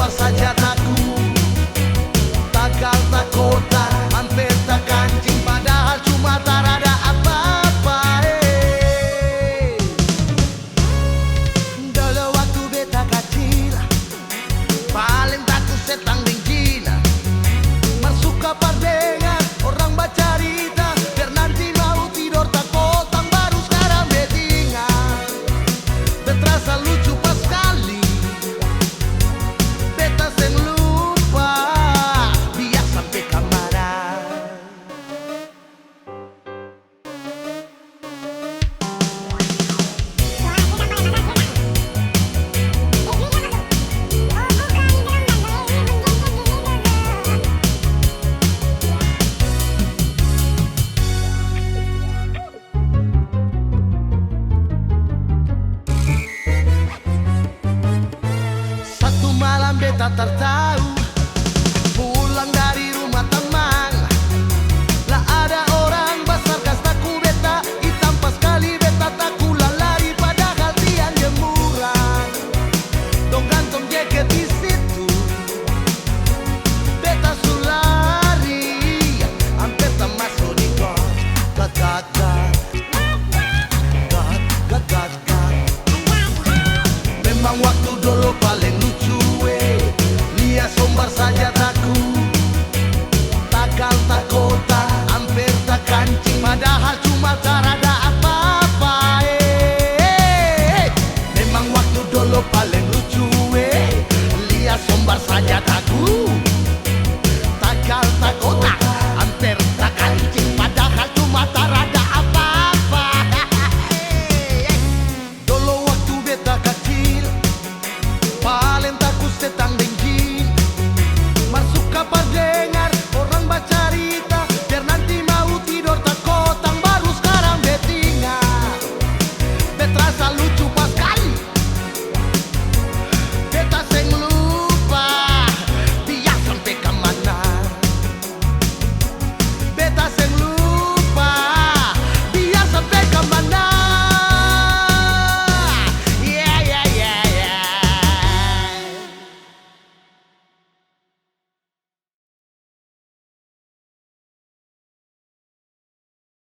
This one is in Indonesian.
sombar saja takut, takal tak kota, hampir tak kancing, padahal cuma tak ada apa-apa. Dulu waktu beta kecil, paling takut setan dan jina. Masuk kamar dengan orang bercerita, biar nanti mau tidur takut, tang baru sekarang betingan. Terasa lucu pas sekali, beta seng lupa, biar sampai kamaran. Satu malam beta tertahu, pulang dari rumah teman, lah ada orang besar kastaku beta, hitam pas sekali beta takut lari, padahal dia jemuran. Dong gantung jaket di situ, beta sulari, hampir tak masuk di got, gat. Memang waktu dulu paling lucu, lihat sombar saja takut, takal tak kota, hampir tak kancing, padahal cuma tak ada apa-apa. Memang waktu dulu paling lucu, lihat sombar saja